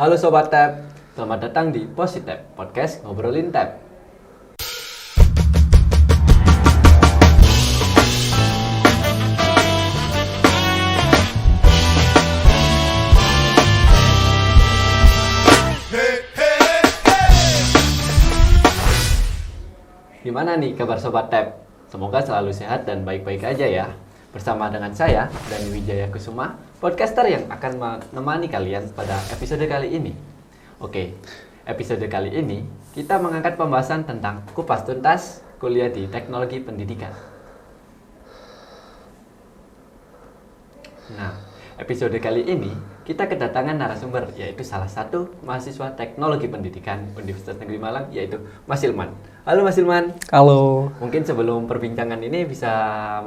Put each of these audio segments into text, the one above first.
Halo Sobat Tab, selamat datang di Positab, podcast ngobrolin Tab. Gimana nih kabar Sobat Tab? Semoga selalu sehat dan baik-baik aja ya. Bersama dengan saya, Dani Wijaya Kusuma, podcaster yang akan menemani kalian pada episode kali ini. Oke, episode kali ini kita mengangkat pembahasan tentang kupas tuntas kuliah di teknologi pendidikan. Nah, episode kali ini kita kedatangan narasumber, yaitu salah satu mahasiswa teknologi pendidikan Universitas Negeri Malang, yaitu Mas Ilman. Halo Mas Ilman. Halo. Mungkin sebelum perbincangan ini bisa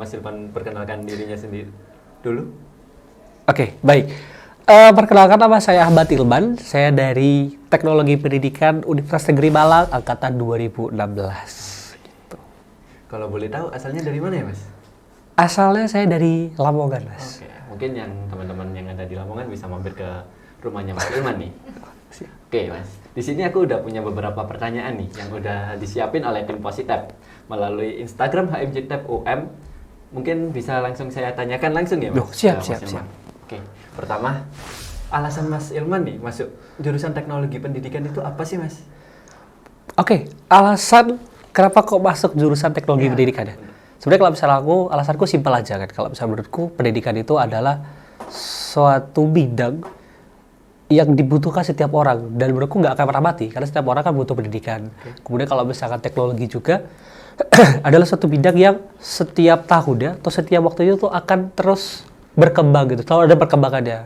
Mas Ilman perkenalkan dirinya sendiri dulu. Oke, baik. Perkenalkan, nama saya Ahmad Ilman. Saya dari Teknologi Pendidikan Universitas Negeri Malang angkatan 2016. Gitu. Kalau boleh tahu asalnya dari mana ya Mas? Asalnya saya dari Lamongan, Mas. Oke, mungkin yang teman-teman yang ada di Lamongan bisa mampir ke rumahnya Mas Ilman nih. Oke Mas, di sini aku udah punya beberapa pertanyaan nih yang udah disiapin oleh tim Positab melalui Instagram HMJTab UM. Mungkin bisa langsung saya tanyakan langsung ya Mas? Siap. Oke, pertama, alasan Mas Ilman nih masuk jurusan teknologi pendidikan itu apa sih Mas? Oke, alasan kenapa kok masuk jurusan teknologi pendidikan ya? Sebenarnya kalau misalnya alasanku simpel aja kan. Kalau misalnya menurutku pendidikan itu adalah suatu bidang yang dibutuhkan setiap orang, dan menurutku nggak akan pernah mati karena setiap orang kan butuh pendidikan. Kemudian kalau misalkan teknologi juga adalah suatu bidang yang setiap tahun ya atau setiap waktunya tuh akan terus berkembang gitu, selalu ada perkembangannya.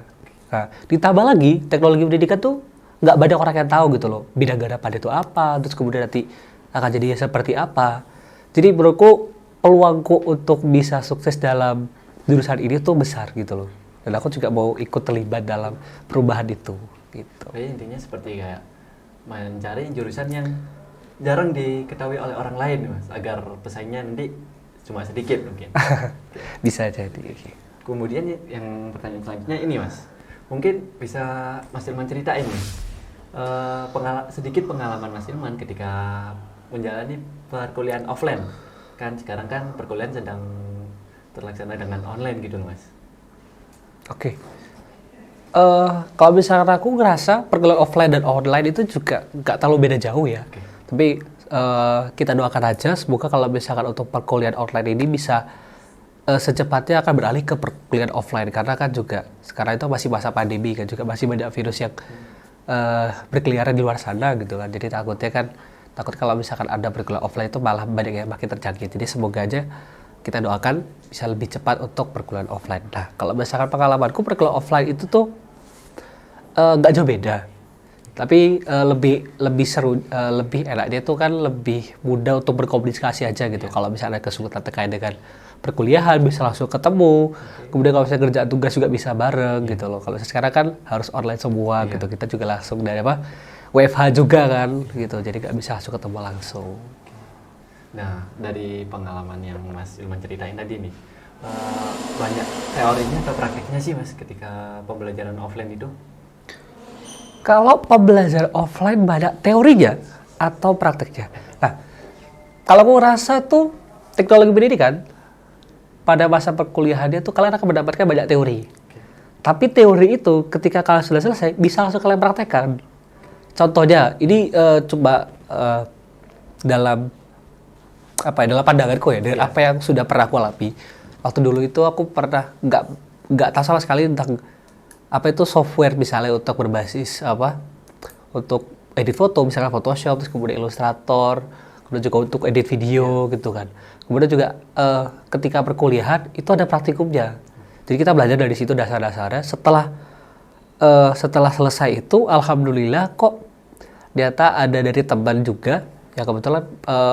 Nah, ditambah lagi teknologi pendidikan tuh nggak banyak orang yang tahu gitu loh, bidang garapan itu apa, terus kemudian nanti akan jadi seperti apa. Jadi menurutku peluangku untuk bisa sukses dalam jurusan ini tuh besar gitu loh. Dan aku juga mau ikut terlibat dalam perubahan itu gitu. Jadi intinya seperti kayak mencari jurusan yang jarang diketahui oleh orang lain Mas, agar pesaingnya nanti cuma sedikit mungkin. Bisa jadi. Kemudian yang pertanyaan selanjutnya ini Mas, mungkin bisa Mas Ilman ceritain nih, sedikit pengalaman Mas Ilman ketika menjalani perkuliahan offline. Kan sekarang kan perkuliahan sedang terlaksana dengan online gitu loh Mas. Oke. Kalau misalkan aku ngerasa perkuliahan offline dan online itu juga nggak terlalu beda jauh ya. Okay. Tapi kita doakan aja semoga kalau misalkan untuk perkuliahan online ini bisa secepatnya akan beralih ke perkuliahan offline, karena kan juga sekarang itu masih masa pandemi kan, juga masih banyak virus yang berkeliaran di luar sana gitu kan. Jadi takut kalau misalkan ada perkuliahan offline itu malah banyak yang makin terjangkit. Jadi semoga aja kita doakan bisa lebih cepat untuk perkuliahan offline. Nah, kalau misalkan pengalamanku perkuliahan offline itu tuh nggak jauh beda, tapi lebih seru, lebih enak. Dia tuh kan lebih mudah untuk berkomunikasi aja gitu. Kalau misalnya ada kesulitan terkait dengan perkuliahan bisa langsung ketemu. Kemudian kalau misalnya kerjaan tugas juga bisa bareng gitu loh. Kalau sekarang kan harus online semua gitu. Kita juga langsung dari WFH juga kan gitu. Jadi nggak bisa langsung ketemu langsung. Nah, dari pengalaman yang Mas Ilman ceritain tadi nih, banyak teorinya atau prakteknya sih Mas ketika pembelajaran offline itu? Kalau pembelajaran offline banyak teorinya atau prakteknya? Nah, kalau aku rasa tuh teknologi pendidikan pada masa perkuliahannya tuh kalian akan mendapatkan banyak teori. Tapi teori itu ketika kalian sudah selesai bisa langsung kalian praktekkan. Contohnya, ini coba dalam pandanganku ya, dari apa yang sudah pernah aku alami. Waktu dulu itu aku pernah nggak tahu sama sekali tentang apa itu software misalnya untuk berbasis untuk edit foto, misalnya Photoshop, terus kemudian Illustrator, kemudian juga untuk edit video gitu kan. Kemudian juga ketika perkuliahan itu ada praktikumnya. Jadi kita belajar dari situ dasar-dasarnya. Setelah selesai itu, alhamdulillah kok ternyata ada dari teman juga yang kebetulan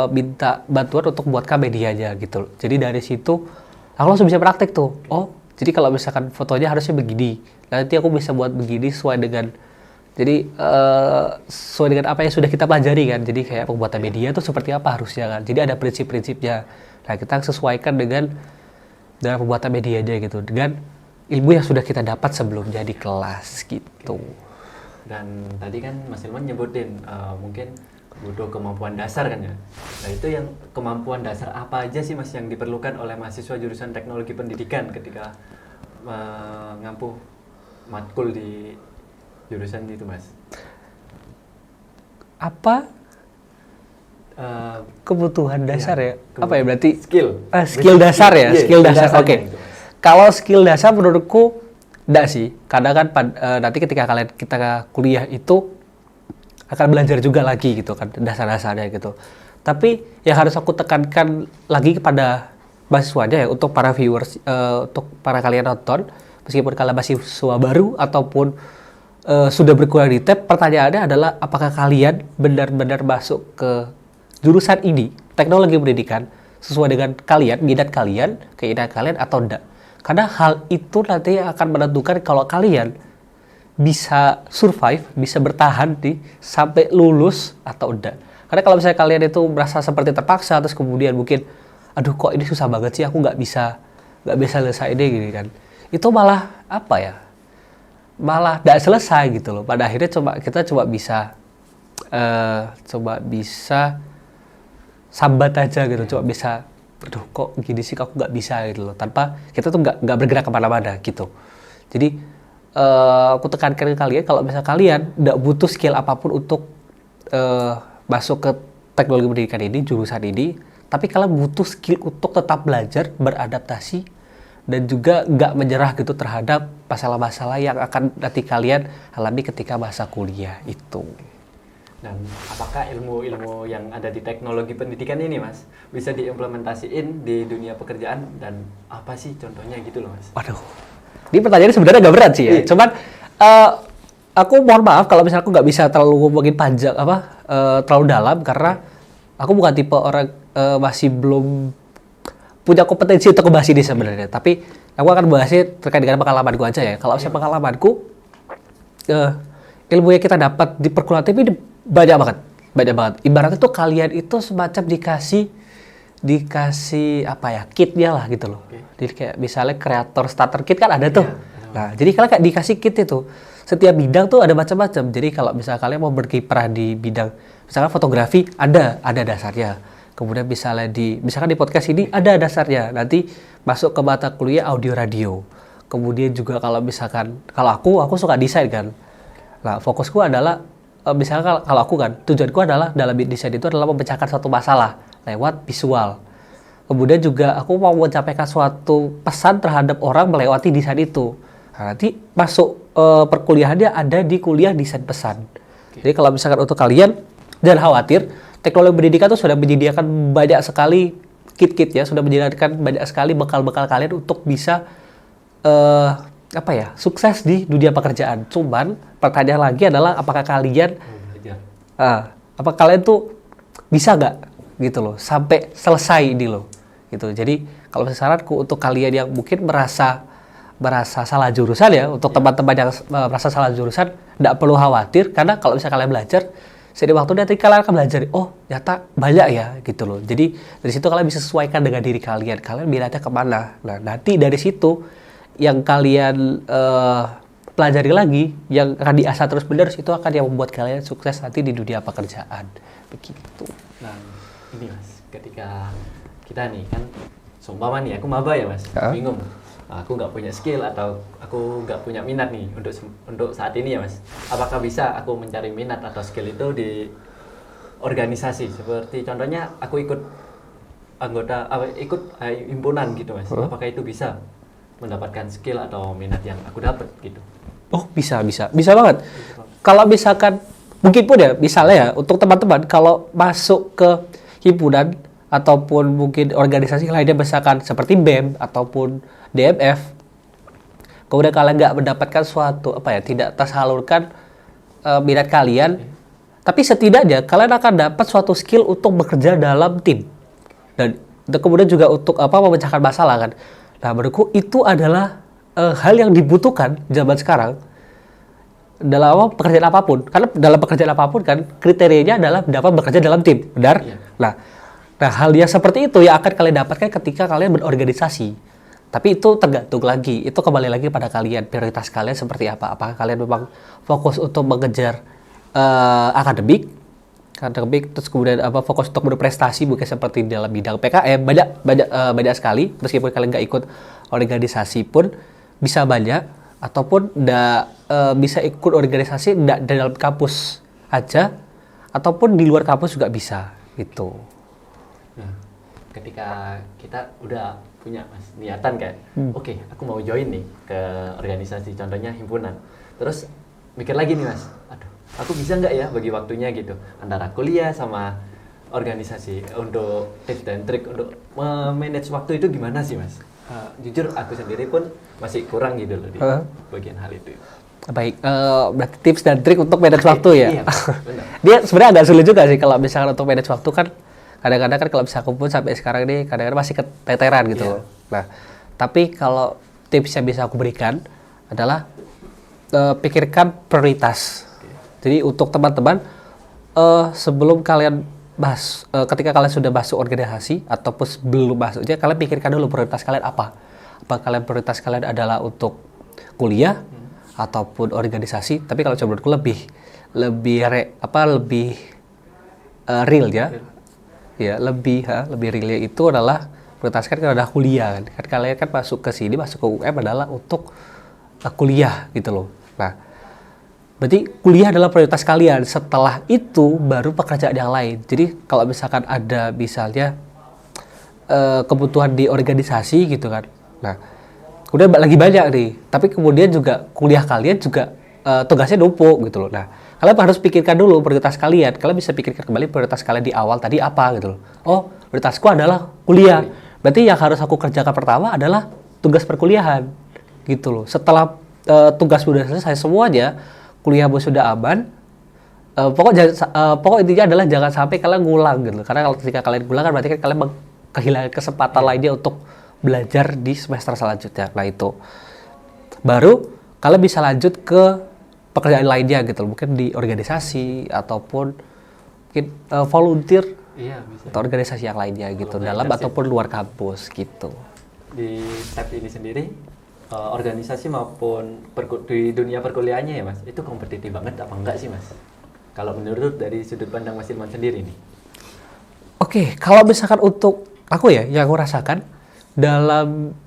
minta bantuan untuk buatkan medianya gitu. Jadi dari situ aku langsung bisa praktek tuh. Oh, jadi kalau misalkan fotonya harusnya begini, nanti aku bisa buat begini sesuai dengan apa yang sudah kita pelajari kan. Jadi kayak pembuatan media tuh seperti apa harusnya kan. Jadi ada prinsip-prinsipnya. Nah, kita sesuaikan dengan pembuatan medianya gitu, dengan ilmu yang sudah kita dapat sebelumnya di kelas gitu. Dan tadi kan Mas Ilman nyebutin mungkin butuh kemampuan dasar kan ya. Nah itu yang kemampuan dasar apa aja sih Mas yang diperlukan oleh mahasiswa jurusan teknologi pendidikan ketika mengampu matkul di jurusan itu Mas? Apa kebutuhan dasar ya? Apa ya berarti? Skill. Skill dasar ya, Iya, skill dasar. dasarnya Oke. gitu. Kalau skill dasar menurutku enggak sih. Kadang kan nanti ketika kita kuliah itu akan belajar juga lagi gitu kan dasar-dasarnya gitu. Tapi yang harus aku tekankan lagi kepada mahasiswanya ya, untuk para viewers, untuk para kalian nonton, meskipun kalian mahasiswa baru ataupun sudah berkuliah di TEP, pertanyaannya adalah apakah kalian benar-benar masuk ke jurusan ini, teknologi pendidikan, sesuai dengan kalian, minat kalian, keinginan kalian atau enggak. Karena hal itu nanti akan menentukan kalau kalian bisa survive, bisa bertahan sampai lulus atau enggak. Karena kalau misalnya kalian itu merasa seperti terpaksa, terus kemudian mungkin, aduh kok ini susah banget sih, aku nggak bisa selesai deh gini kan. Itu malah apa ya? Malah nggak selesai gitu loh. Pada akhirnya kita bisa sambat aja gitu, coba bisa, aduh kok gini sih aku nggak bisa gitu loh, tanpa kita tuh nggak bergerak kemana-mana gitu. Jadi aku tekankan ke kalian, kalau misalnya kalian nggak butuh skill apapun untuk masuk ke teknologi pendidikan ini, jurusan ini, tapi kalian butuh skill untuk tetap belajar, beradaptasi, dan juga nggak menyerah gitu terhadap masalah-masalah yang akan nanti kalian alami ketika masa kuliah itu. Dan apakah ilmu-ilmu yang ada di teknologi pendidikan ini Mas bisa diimplementasiin di dunia pekerjaan, dan apa sih contohnya gitu loh Mas? Waduh, ini pertanyaannya sebenarnya nggak berat sih ya. Cuman aku mohon maaf kalau misalnya aku nggak bisa terlalu ngomongin panjang terlalu dalam, karena aku bukan tipe orang masih belum punya kompetensi untuk membahas ini sebenarnya. Tapi aku akan bahasnya terkait dengan pengalamanku aja ya. Kalau saya pengalamanku, ilmu yang kita dapat di perguruan tinggi ini banyak banget. Ibaratnya tuh kalian itu semacam dikasih apa ya, kitnya lah gitu loh. Jadi kayak misalnya kreator starter kit kan ada tuh. Nah, jadi kalian kayak dikasih kit itu. Setiap bidang tuh ada macam-macam. Jadi kalau misalnya kalian mau berkiprah di bidang misalkan fotografi, ada dasarnya. Kemudian misalkan di podcast ini ada dasarnya. Nanti masuk ke mata kuliah audio radio. Kemudian juga kalau misalkan, kalau aku suka desain kan. Nah, fokusku adalah misalkan kalau aku kan, tujuanku adalah dalam desain itu adalah memecahkan suatu masalah lewat visual. Kemudian juga aku mau mencapai suatu pesan terhadap orang melewati desain itu. Nah, nanti masuk perkuliahannya ada di kuliah desain pesan. Jadi kalau misalkan untuk kalian, jangan khawatir, teknologi pendidikan itu sudah menyediakan banyak sekali kit-kit ya, sudah menyediakan banyak sekali bekal-bekal kalian untuk bisa sukses di dunia pekerjaan. Cuman pertanyaan lagi adalah apakah kalian tuh bisa nggak gitu loh sampai selesai ini loh gitu. Jadi kalau saranku untuk kalian yang mungkin merasa salah jurusan ya, untuk teman-teman yang merasa salah jurusan, nggak perlu khawatir, karena kalau misalnya kalian belajar seiring waktu nanti kalian akan belajar, oh ternyata banyak ya gitu loh. Jadi dari situ kalian bisa sesuaikan dengan diri kalian minatnya kemana. Nah nanti dari situ yang kalian pelajari lagi, yang akan diasah terus menerus, itu akan yang membuat kalian sukses nanti di dunia pekerjaan begitu. Nah ini Mas, ketika kita nih kan seumpama nih aku maba ya Mas, bingung, aku nggak punya skill atau aku nggak punya minat nih untuk saat ini ya Mas. Apakah bisa aku mencari minat atau skill itu di organisasi, seperti contohnya aku ikut himpunan gitu Mas. Apakah itu bisa mendapatkan skill atau minat yang aku dapat gitu? Oh bisa banget. Kalau misalkan mungkin pun ya, misalnya ya untuk teman-teman kalau masuk ke himpunan ataupun mungkin organisasi lainnya misalkan seperti BEM ataupun DMF, kemudian kalian nggak mendapatkan suatu tidak tersalurkan minat kalian, tapi setidaknya kalian akan dapat suatu skill untuk bekerja dalam tim, dan kemudian juga untuk memecahkan masalah kan. Nah menurutku itu adalah hal yang dibutuhkan zaman sekarang dalam pekerjaan apapun, karena dalam pekerjaan apapun kan kriterianya adalah dapat bekerja dalam tim, benar? Nah hal yang seperti itu yang akan kalian dapatkan ketika kalian berorganisasi. Tapi itu tergantung lagi, itu kembali lagi pada kalian, prioritas kalian seperti apa. Apakah kalian memang fokus untuk mengejar akademik, terus kemudian fokus untuk berprestasi, bukan seperti dalam bidang PKM, banyak sekali. Meskipun kalian nggak ikut organisasi pun bisa banyak, ataupun bisa ikut organisasi dalam kampus aja, ataupun di luar kampus juga bisa gitu. Nah, ketika kita udah punya mas niatan kayak oke, aku mau join nih ke organisasi, contohnya himpunan, terus mikir lagi nih mas, aduh aku bisa nggak ya bagi waktunya gitu antara kuliah sama organisasi, untuk tips dan trik untuk manage waktu itu gimana sih mas? Jujur aku sendiri pun masih kurang gitu loh di bagian hal itu. Baik, berarti tips dan trik untuk manage waktu ya. Iya, benar. Dia sebenarnya agak sulit juga sih kalau misalkan untuk manage waktu kan. Kadang-kadang kan kalau misalnya aku pun sampai sekarang ini kadang-kadang masih keteteran gitu loh. Nah, tapi kalau tips yang bisa aku berikan adalah pikirkan prioritas. Jadi untuk teman-teman sebelum kalian ketika kalian sudah masuk organisasi ataupun sebelum masuknya, kalian pikirkan dulu prioritas kalian apa. Apa kalian prioritas kalian adalah untuk kuliah ataupun organisasi? Tapi kalau menurutku lebih real ya. Ya, lebih realnya itu adalah prioritaskan kalau ada kuliah kan kalian kan masuk ke UM adalah untuk kuliah gitu loh. Nah, berarti kuliah adalah prioritas kalian. Setelah itu baru pekerjaan yang lain. Jadi kalau misalkan ada misalnya kebutuhan di organisasi gitu kan, nah udah lagi banyak nih, tapi kemudian juga kuliah kalian juga tugasnya numpuk gitu loh. Nah, kalian harus pikirkan dulu prioritas kalian. Kalian bisa pikirkan kembali prioritas kalian di awal tadi apa gitu loh. Oh, prioritasku adalah kuliah. Berarti yang harus aku kerjakan pertama adalah tugas perkuliahan gitu loh. Setelah tugas sudah selesai semuanya, kuliahmu sudah aman, pokok intinya adalah jangan sampai kalian ngulang gitu. Karena kalau ketika kalian ngulang kan berarti kan kalian kehilangan kesempatan lainnya untuk belajar di semester selanjutnya. Nah, itu baru kalian bisa lanjut ke pekerjaan lainnya gitu, mungkin di organisasi ataupun mungkin volunteer bisa. Atau organisasi yang lainnya gitu, dalam ataupun luar kampus gitu. Di tab ini sendiri organisasi maupun di dunia perkuliahannya ya mas, itu kompetitif banget apa enggak sih mas? Kalau menurut dari sudut pandang Mas Ilman sendiri nih. Oke, kalau misalkan untuk aku ya, yang aku rasakan dalam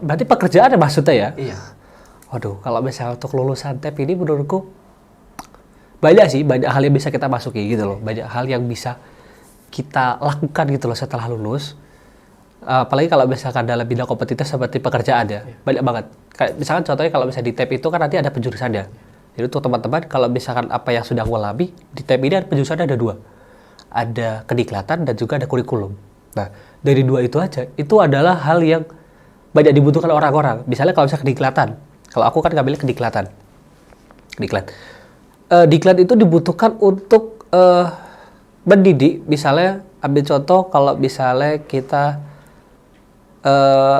berarti pekerjaan ya maksudnya ya? Iya. Waduh, kalau misalnya untuk lulusan TEP ini menurutku banyak hal yang bisa kita masuki gitu loh. Banyak hal yang bisa kita lakukan gitu loh setelah lulus. Apalagi kalau misalkan dalam bidang kompetitif seperti pekerjaan ya. Banyak banget. Kayak misalkan contohnya kalau misalnya di TEP itu kan nanti ada penjurusannya. Jadi untuk teman-teman kalau misalkan apa yang sudah aku alami, di TEP ini penjurusannya ada 2. Ada kediklatan dan juga ada kurikulum. Nah, dari 2 itu aja, itu adalah hal yang banyak dibutuhkan orang-orang. Misalnya kalau misalnya kediklatan, kalau aku kan ngambilnya kediklat. Diklat itu dibutuhkan untuk mendidik. Misalnya ambil contoh kalau misalnya kita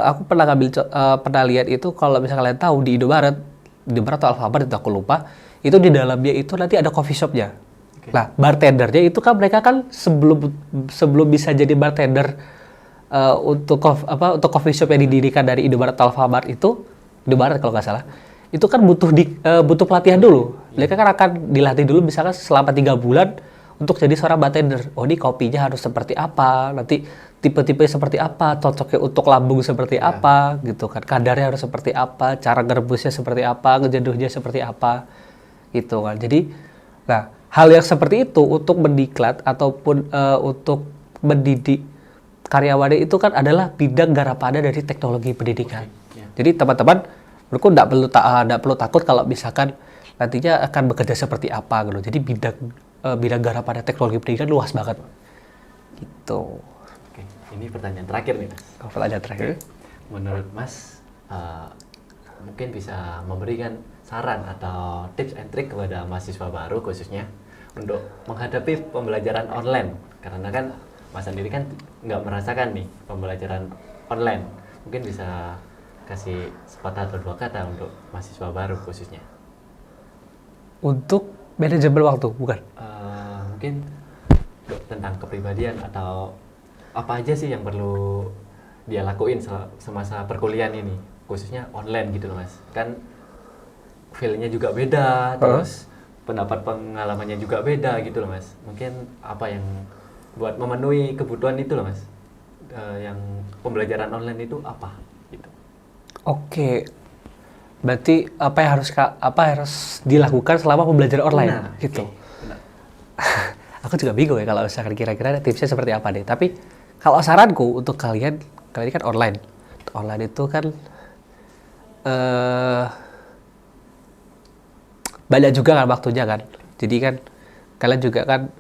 aku pernah lihat itu, kalau misalnya kalian tahu di Indomaret atau Alfamart itu aku lupa, itu di dalamnya itu nanti ada coffee shopnya. Okay. Nah, bartendernya itu kan mereka kan sebelum bisa jadi bartender untuk coffee shop yang didirikan dari Indomaret atau Alfamart itu, Indomaret kalau nggak salah, itu kan butuh pelatihan dulu. Mereka kan akan dilatih dulu misalkan selama 3 bulan untuk jadi seorang bartender. Oh, ini kopinya harus seperti apa, nanti tipe-tipe seperti apa, cocoknya untuk lambung seperti apa gitu kan, kadarnya harus seperti apa, cara ngerebusnya seperti apa, ngejenuhnya seperti apa gitu kan. Jadi nah, hal yang seperti itu untuk mendiklat ataupun untuk mendidik karyawannya itu kan adalah bidang garapannya dari teknologi pendidikan. Jadi teman-teman, menurutku nggak perlu takut kalau misalkan nantinya akan bekerja seperti apa gitu. Jadi bidang garapannya teknologi pendidikan luas banget. Gitu. Oke, ini pertanyaan terakhir nih mas. Pertanyaan terakhir. Menurut mas, mungkin bisa memberikan saran atau tips and trick kepada mahasiswa baru khususnya untuk menghadapi pembelajaran online. Karena kan mas sendiri kan nggak merasakan nih pembelajaran online. Mungkin bisa kasih sepatah atau 2 kata untuk mahasiswa baru khususnya. Untuk manajemen waktu, bukan? Mungkin tentang kepribadian atau apa aja sih yang perlu dia lakuin semasa perkuliahan ini, khususnya online gitu loh Mas. Kan feel-nya juga beda, terus pendapat pengalamannya juga beda gitu loh Mas. Mungkin apa yang buat memenuhi kebutuhan itu loh Mas, yang pembelajaran online itu apa gitu. Oke, berarti apa yang harus dilakukan selama pembelajaran online gitu. Aku juga bingung ya kalau misalkan kira-kira tipsnya seperti apa deh. Tapi kalau saranku untuk kalian ini kan online. Online itu kan banyak juga kan waktunya kan. Jadi kan kalian juga kan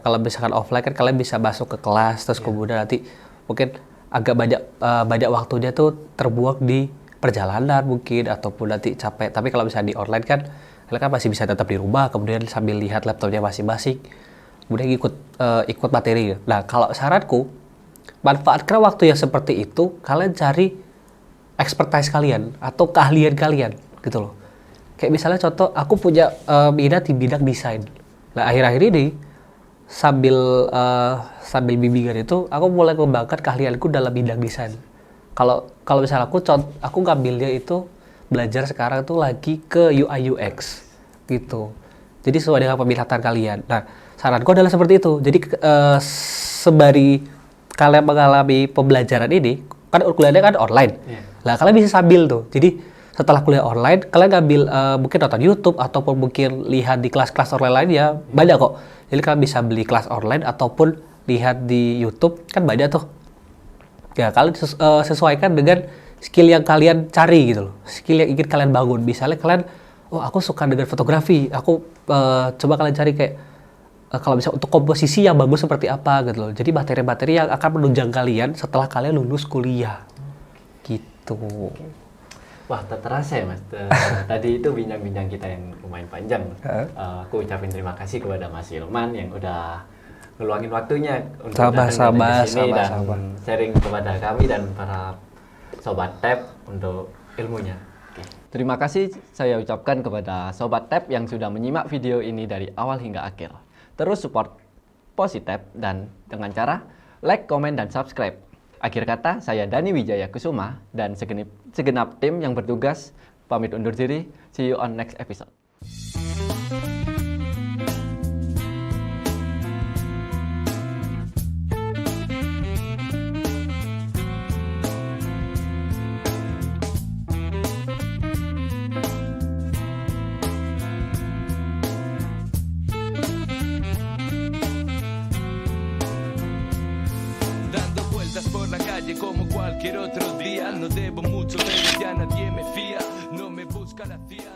kalau misalkan offline kan kalian bisa masuk ke kelas terus kemudian nanti mungkin agak banyak waktunya tuh terbuang di perjalanan mungkin ataupun nanti capek. Tapi kalau misalnya di online kan kalian kan masih bisa tetap di rumah kemudian sambil lihat laptopnya masing-masing kemudian ikut materi. Nah kalau saranku manfaatkan waktu yang seperti itu, kalian cari expertise kalian atau keahlian kalian gitu loh. Kayak misalnya contoh aku punya minat di bidang desain. Nah akhir-akhir ini sambil bimbingan itu aku mulai mengembangkan keahlianku dalam bidang desain. Kalau misalnya aku ngambilnya itu belajar sekarang tuh lagi ke UI UX gitu. Jadi sesuai dengan peminatan kalian. Nah, saranku adalah seperti itu. Jadi sembari kalian mengalami pembelajaran ini, kan kuliahnya kan online. Nah, kalian bisa sambil tuh. Jadi setelah kuliah online, kalian ngambil mungkin nonton YouTube ataupun mungkin lihat di kelas-kelas online lain ya banyak kok. Jadi kalian bisa beli kelas online ataupun lihat di YouTube kan banyak tuh. Ya kalian sesuaikan dengan skill yang kalian cari gitu loh. Skill yang ingin kalian bangun. Misalnya kalian, aku suka dengan fotografi. Aku coba kalian cari kayak kalau bisa untuk komposisi yang bagus seperti apa gitu loh. Jadi materi-materi yang akan menunjang kalian setelah kalian lulus kuliah. Gitu. Wah, tak terasa ya Mas. Tadi itu bincang-bincang kita yang lumayan panjang. Aku ucapin terima kasih kepada Mas Ilman yang udah ngeluangin waktunya untuk datang di sini dan sharing kepada kami dan para Sobat Tab untuk ilmunya. Terima kasih saya ucapkan kepada Sobat Tab yang sudah menyimak video ini dari awal hingga akhir. Terus support Positab dan dengan cara like, komen, dan subscribe. Akhir kata, saya Dani Wijaya Kusuma dan segenap tim yang bertugas pamit undur diri. See you on next episode. Por la calle como cualquier otro día, no debo mucho pero ya nadie me fía, no me busca la CIA.